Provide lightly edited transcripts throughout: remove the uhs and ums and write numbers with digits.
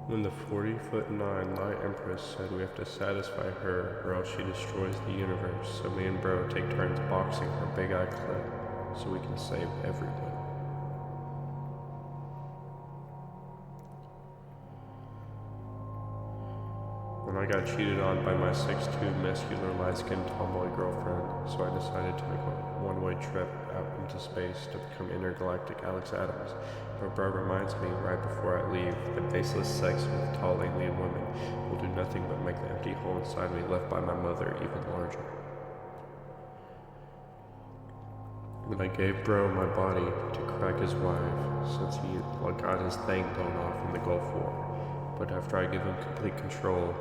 When the 40'9" Light Empress said we have to satisfy her or else she destroys the universe, so me and bro take turns boxing her big eye clip so we can save everyone. When I got cheated on by my 6'2" muscular light-skinned tomboy girlfriend, so I decided to make a one-way trip out into space to become intergalactic Alex Adams. But bro reminds me right before I leave that baseless sex with tall alien women will do nothing but make the empty hole inside me left by my mother even larger. When I gave bro my body to crack his wife, since he got his thing blown off in the Gulf War. But after I give him complete control,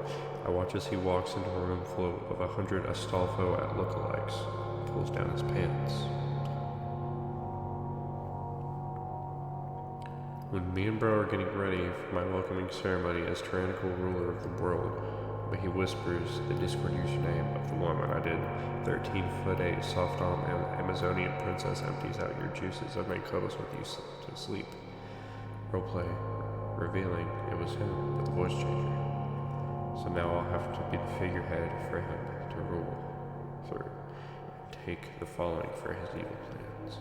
I watch as he walks into a room full of 100 Astolfo lookalikes, pulls down his pants. When me and bro are getting ready for my welcoming ceremony as tyrannical ruler of the world, but he whispers the Discord username of the woman I did 13'8" soft arm Amazonian princess empties out your juices. I've made cuddles with you to sleep. Roleplay. Revealing it was him, but the voice changer. So now I'll have to be the figurehead for him to rule through and take the following for his evil plans.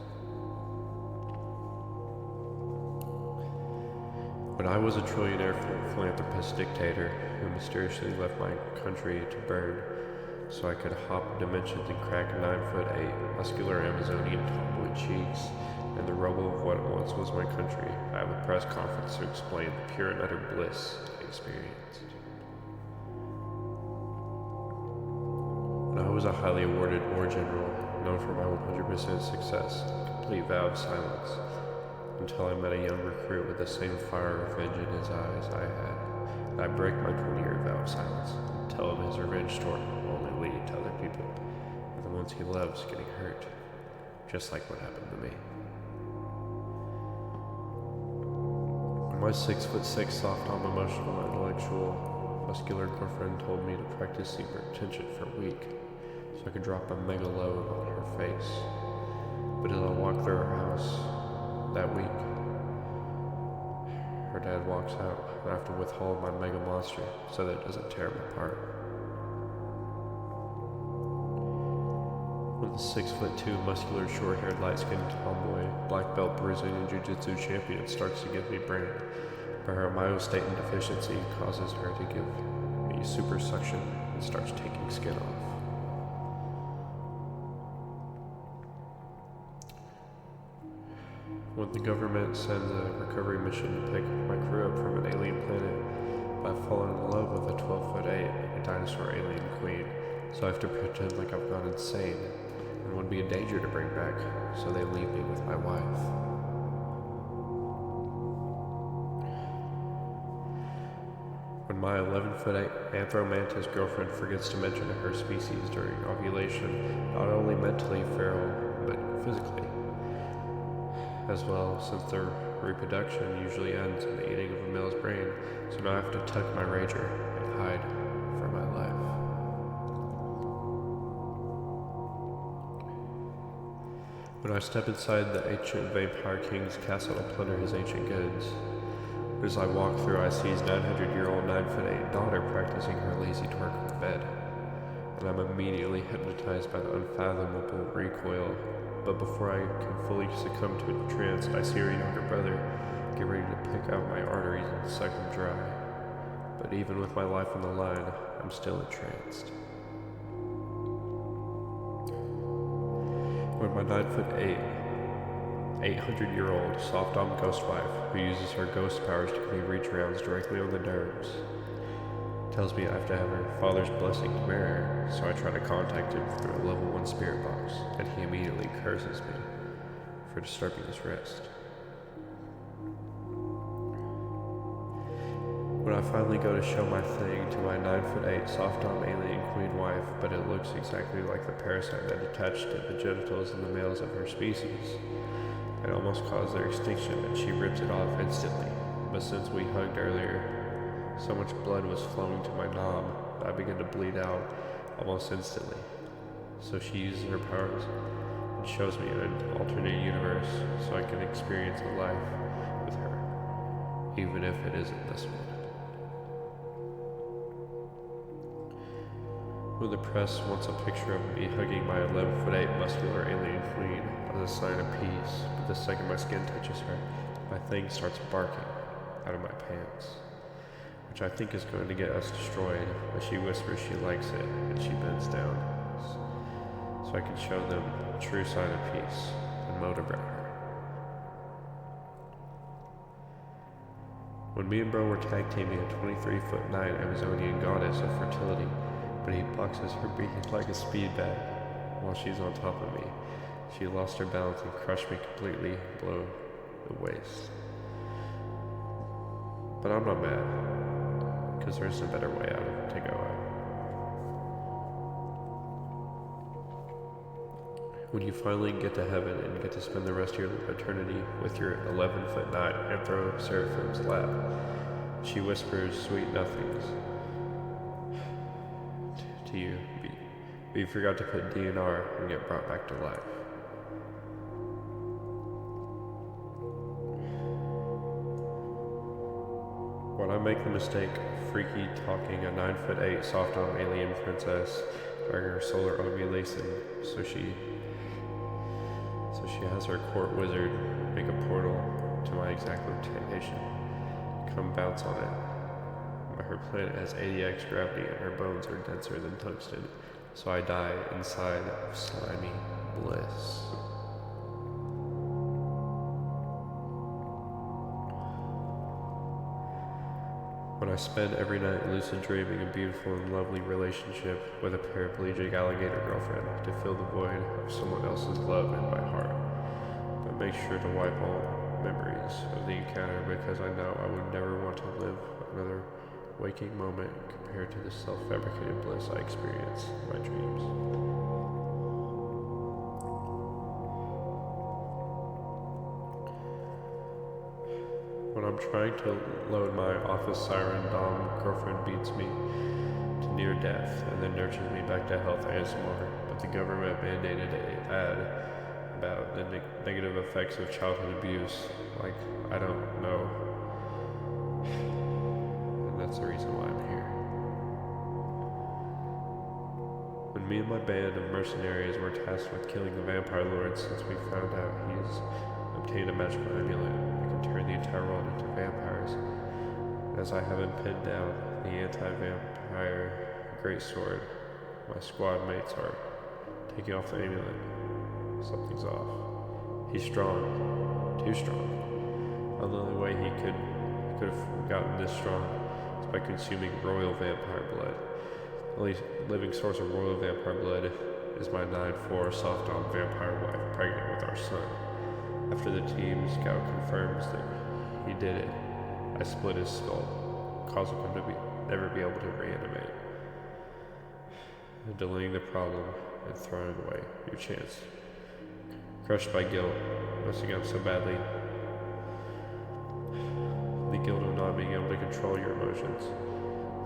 When I was a trillionaire philanthropist dictator who mysteriously left my country to burn so I could hop dimensions and crack 9'8" muscular Amazonian tomboy cheeks and the rubble of what once was my country, I have a press conference to explain the pure and utter bliss I experienced. When I was a highly awarded war general, known for my 100% success, complete vow of silence, until I met a young recruit with the same fire of revenge in his eyes I had. And I break my 20-year vow of silence and tell him his revenge story will only lead to other people, and the ones he loves getting hurt, just like what happened to me. My 6'6" soft-arm emotional, intellectual, muscular girlfriend told me to practice secret tension for a week, so I could drop a mega load on her face. But as I walked through her house that week, her dad walks out, and I have to withhold my mega monster so that it doesn't tear him apart. When the 6'2", muscular, short-haired, light-skinned tomboy, black belt Brazilian Jiu-Jitsu champion starts to give me brain, but her myostatin deficiency causes her to give me super suction and starts taking skin off. When the government sends a recovery mission to pick my crew up from an alien planet, but I've fallen in love with a 12'8", dinosaur alien queen, so I have to pretend like I've gone insane and would be a danger to bring back, so they leave me with my wife. When my 11'8" anthromantis girlfriend forgets to mention her species during ovulation, not only mentally feral, but physically as well, since their reproduction usually ends in the eating of a male's brain, so now I have to tuck my rager and hide for my life. When I step inside the ancient vampire king's castle to plunder his ancient goods, as I walk through, I see his 900-year-old 9'8" daughter practicing her lazy twerk in the bed, and I'm immediately hypnotized by the unfathomable recoil. But before I can fully succumb to a trance, I see her younger brother get ready to pick out my arteries and suck them dry. But even with my life on the line, I'm still entranced. When my 9'8", 800-year-old soft-arm ghost wife, who uses her ghost powers to give me reach rounds directly on the nerves, tells me I have to have her father's blessing to marry her, so I try to contact him through a level 1 spirit box, and he immediately curses me for disturbing his rest. When I finally go to show my thing to my 9'8" soft-arm alien queen wife, but it looks exactly like the parasite that attached to the genitals in the males of her species, it almost caused their extinction, and she rips it off instantly. But since we hugged earlier, so much blood was flowing to my knob that I began to bleed out almost instantly. So she uses her powers and shows me an alternate universe so I can experience a life with her, even if it isn't this one. When the press wants a picture of me hugging my 11'8" muscular alien queen as a sign of peace, but the second my skin touches her, my thing starts barking out of my pants, which I think is going to get us destroyed, but she whispers she likes it, and she bends down, so I can show them a true sign of peace and motivate her. When me and bro were tag teaming a 23'9" Amazonian goddess of fertility, but he boxes her beak like a speed bag while she's on top of me. She lost her balance and crushed me completely below the waist. But I'm not mad, because there's a better way out to go out. When you finally get to heaven and get to spend the rest of your eternity with your 11'9" Anthro Seraphim's lap, she whispers sweet nothings to you, but you forgot to put DNR and get brought back to life. When I make the mistake of freaky talking a 9'8" soft-arm alien princess during her solar ovulation, so she has her court wizard make a portal to my exact location, come bounce on it. Her planet has 80x gravity and her bones are denser than tungsten, so I die inside of slimy bliss. When I spend every night lucid dreaming a beautiful and lovely relationship with a paraplegic alligator girlfriend to fill the void of someone else's love in my heart, but make sure to wipe all memories of the encounter because I know I would never want to live another waking moment compared to the self-fabricated bliss I experience in my dreams. When I'm trying to load my office siren, Dom girlfriend beats me to near death and then nurtures me back to health ASMR, but the government mandated an ad about the negative effects of childhood abuse, like I don't know. That's the reason why I'm here. When me and my band of mercenaries were tasked with killing the vampire lord since we found out he's obtained a magical amulet that can turn the entire world into vampires, as I haven't pinned down the anti-vampire greatsword, my squad mates are taking off the amulet. Something's off. He's strong. Too strong. The only way he could have gotten this strong by consuming royal vampire blood. The only living source of royal vampire blood is my 9'4" soft-arm vampire wife pregnant with our son. After the team scout confirms that he did it, I split his skull, causing him to never be able to reanimate. Delaying the problem and throwing away your chance. Crushed by guilt, messing up so badly. The guilt of not being able to control your emotions.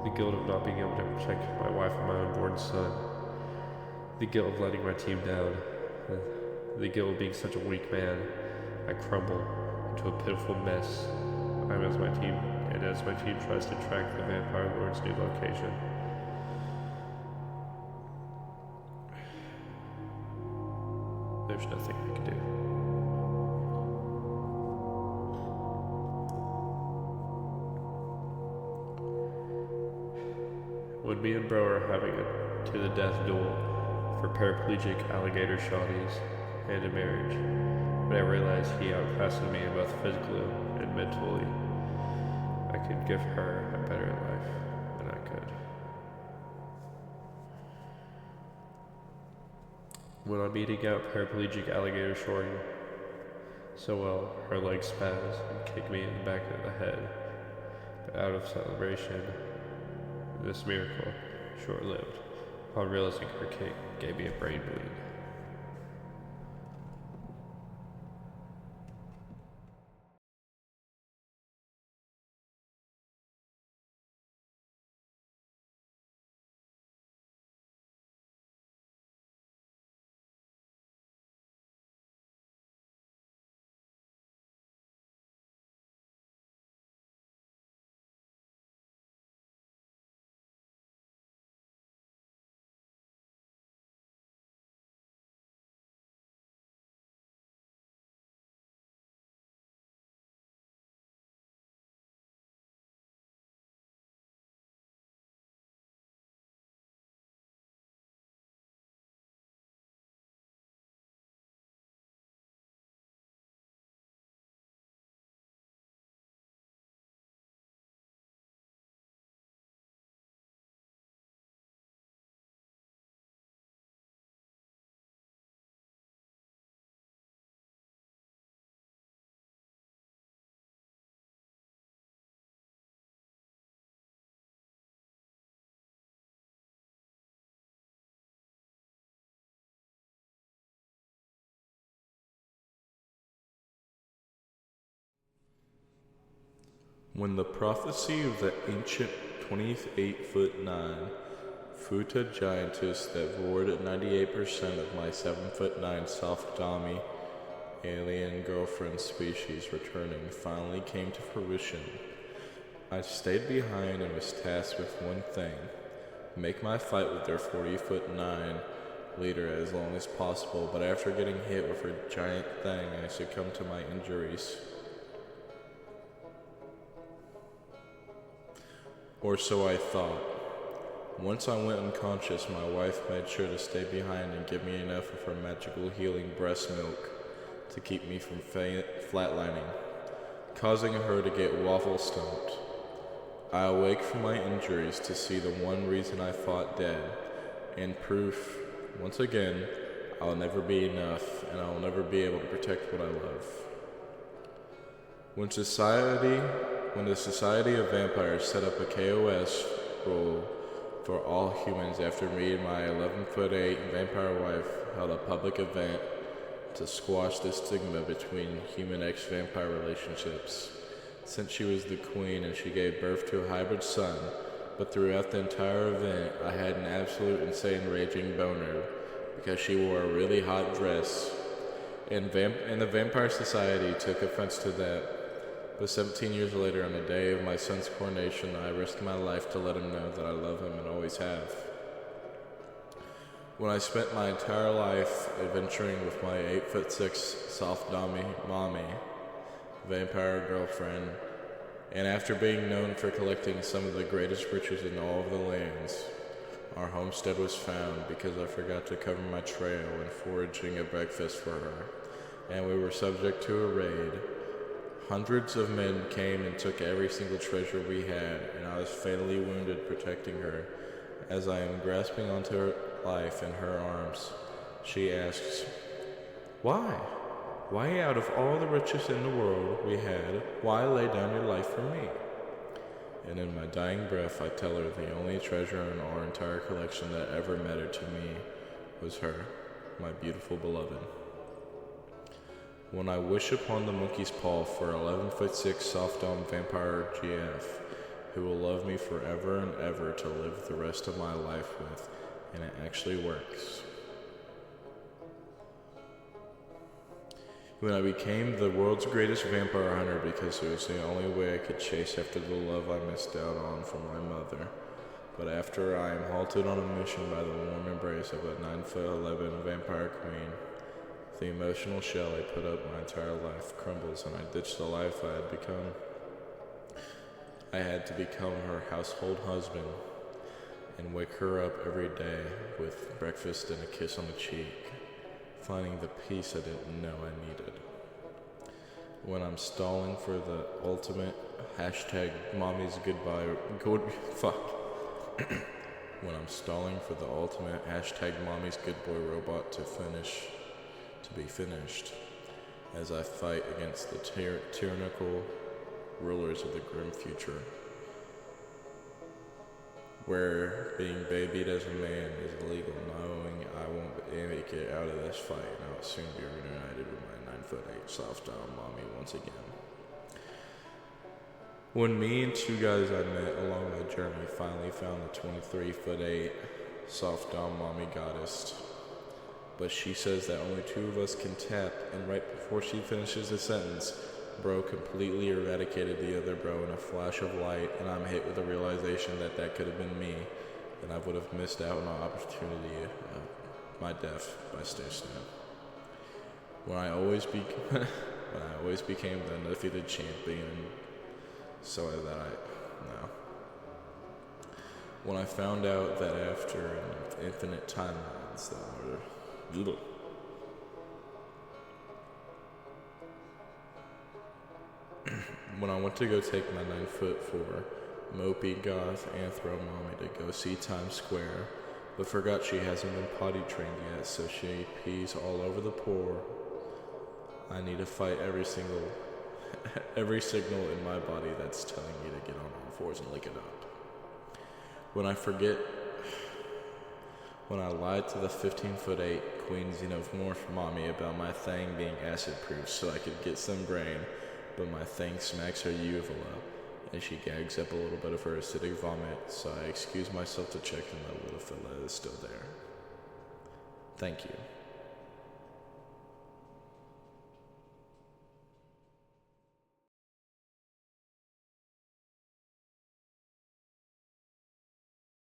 The guilt of not being able to protect my wife and my unborn son. The guilt of letting my team down. The guilt of being such a weak man. I crumble into a pitiful mess. As my team tries to track the vampire lord's new location. There's nothing I can do. When me and bro are having a to-the-death duel for paraplegic alligator shawties and in marriage, but I realized he outclassed me both physically and mentally. I could give her a better life than I could. When I'm eating out paraplegic alligator shorty so well, her legs spaz and kick me in the back of the head, but out of celebration, this miracle, short-lived, upon realizing her kick gave me a brain bleed. When the prophecy of the ancient 28'9" Futa giantess that vored 98% of my 7'9" soft dummy alien girlfriend species returning finally came to fruition, I stayed behind and was tasked with one thing: make my fight with their 40'9" leader as long as possible, but after getting hit with her giant thing, I succumbed to my injuries. Or so I thought. Once I went unconscious, my wife made sure to stay behind and give me enough of her magical healing breast milk to keep me from flatlining, causing her to get waffle stumped. I awake from my injuries to see the one reason I fought dead, and proof, once again, I'll never be enough, and I'll never be able to protect what I love. When the Society of Vampires set up a KOS rule for all humans after me and my 11'8" vampire wife held a public event to squash the stigma between human ex-vampire relationships, since she was the queen and she gave birth to a hybrid son. But throughout the entire event, I had an absolute insane raging boner because she wore a really hot dress, and the Vampire Society took offense to that. But 17 years later, on the day of my son's coronation, I risked my life to let him know that I love him and always have. When I spent my entire life adventuring with my 8'6" soft mommy, vampire girlfriend, and after being known for collecting some of the greatest riches in all of the lands, our homestead was found because I forgot to cover my trail when foraging a breakfast for her, and we were subject to a raid. Hundreds of men came and took every single treasure we had, and I was fatally wounded protecting her. As I am grasping onto her life in her arms, she asks, "Why? Why out of all the riches in the world we had, why lay down your life for me?" And in my dying breath, I tell her the only treasure in our entire collection that ever mattered to me was her, my beautiful beloved. When I wish upon the monkey's paw for 11'6" soft-dome vampire GF, who will love me forever and ever to live the rest of my life with, and it actually works. When I became the world's greatest vampire hunter because it was the only way I could chase after the love I missed out on from my mother. But after I am halted on a mission by the warm embrace of a 9'11" vampire queen, the emotional shell I put up my entire life crumbles and I ditch the life I had become. I had to become her household husband and wake her up every day with breakfast and a kiss on the cheek, finding the peace I didn't know I needed. When I'm stalling for the ultimate #mommy's goodbye, when I'm stalling for the ultimate #mommy's good boy robot to be finished, as I fight against the tyrannical rulers of the grim future, where being babied as a man is illegal, knowing I won't make it out of this fight, and I will soon be reunited with my 9'8" soft-down mommy once again. When me and two guys I met along my journey finally found the 23'8" soft-down mommy goddess, but she says that only two of us can tap, and right before she finishes the sentence, bro completely eradicated the other bro in a flash of light, and I'm hit with the realization that that could have been me, and I would have missed out on the opportunity of my death by Stay-Snap. When I always became the undefeated champion, so that when I found out that after infinite timelines that were when I went to go take my 9'4" mopey goth anthro mommy to go see Times Square, but forgot she hasn't been potty trained yet, so she pees all over the poor. I need to fight every signal in my body that's telling me to get on all fours and lick it up. When I lied to the 15'8" Queen Xenomorph mommy about my thing being acid-proof so I could get some brain, but my thing smacks her uvula, as she gags up a little bit of her acidic vomit, so I excuse myself to check the level of the fella is still there. Thank you.